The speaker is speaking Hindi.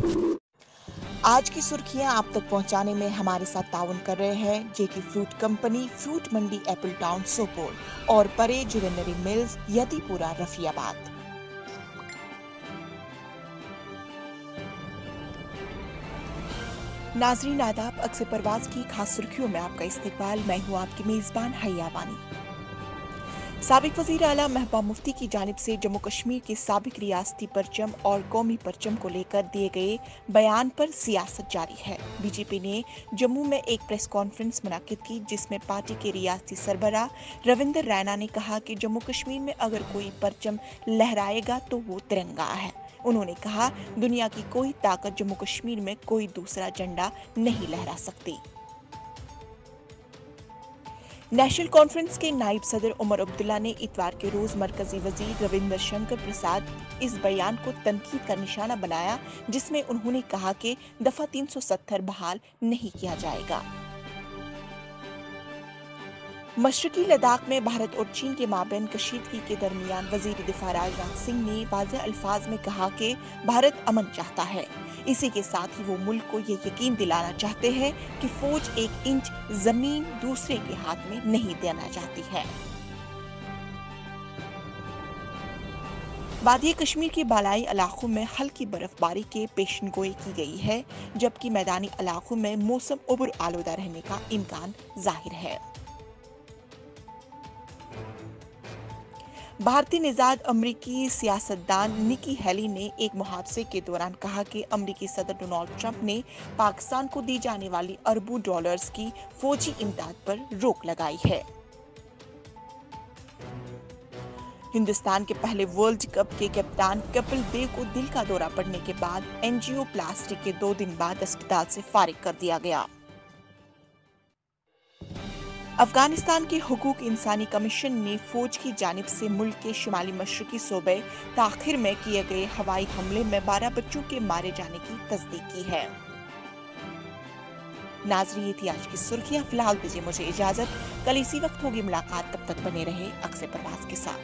आज की सुर्खियां आप तक पहुंचाने में हमारे साथ ताउन कर रहे हैं जेके फ्रूट कंपनी, फ्रूट मंडी एप्पल टाउन सोपोर और परे जुवेलरी मिल्स, यतिपुरा रफियाबाद। नाजरीन आदाब, अक्सर परवाज की खास सुर्खियों में आपका इस्तकबाल। मैं हूं आपकी मेजबान हैया बानी। साबिक वजीर आला महबूबा मुफ्ती की जानिब से जम्मू कश्मीर के साबिक रियासती परचम और कौमी परचम को लेकर दिए गए बयान पर सियासत जारी है। बीजेपी ने जम्मू में एक प्रेस कॉन्फ्रेंस मुनाकिद की, जिसमें पार्टी के रियासती सरबराह रविंदर रैना ने कहा कि जम्मू कश्मीर में अगर कोई परचम लहराएगा तो वो तिरंगा है। उन्होंने कहा, दुनिया की कोई ताकत जम्मू कश्मीर में कोई दूसरा झंडा नहीं लहरा सकती। नेशनल कॉन्फ्रेंस के नायब सदर उमर अब्दुल्ला ने इतवार के रोज मरकजी वजीर रविंद्र शंकर प्रसाद इस बयान को तनकीद का निशाना बनाया, जिसमें उन्होंने कहा कि दफा 370 बहाल नहीं किया जाएगा। मशरकी लद्दाख में भारत और चीन के माबैन कशीदगी के दरमियान वजीर दिफा राजनाथ सिंह ने वाज़ेह अल्फाज में कहा कि भारत अमन चाहता है। इसी के साथ ही वो मुल्क को ये यकीन दिलाना चाहते हैं कि फौज एक इंच जमीन दूसरे के हाथ में नहीं देना चाहती है। वादी कश्मीर के बालाई इलाकों में हल्की बर्फबारी के पेशनगोई की गई है, जबकि मैदानी इलाकों में मौसम उबड़ आलूदा रहने का इम्कान जाहिर है। भारतीय निजाद अमरीकी सियासतदान निकी हेली ने एक मुहावजे के दौरान कहा कि अमरीकी सदर डोनाल्ड ट्रंप ने पाकिस्तान को दी जाने वाली अरबों डॉलर्स की फौजी इमदाद पर रोक लगाई है। हिंदुस्तान के पहले वर्ल्ड कप के कप्तान कपिल देव को दिल का दौरा पड़ने के बाद एंजियोप्लास्टी के 2 दिन बाद अस्पताल से फारिग कर दिया गया। अफगानिस्तान के हुकूक इंसानी कमीशन ने फौज की जानिब से मुल्क के शुमाली मशरकी सूबे ताखिर में किए गए हवाई हमले में 12 बच्चों के मारे जाने की तस्दीक की है। नाज़रीन, ये थी आज की सुर्खियां। फिलहाल दीजिए मुझे इजाजत, कल इसी वक्त होगी मुलाकात, तब तक बने रहे अक्सर परवाज के साथ।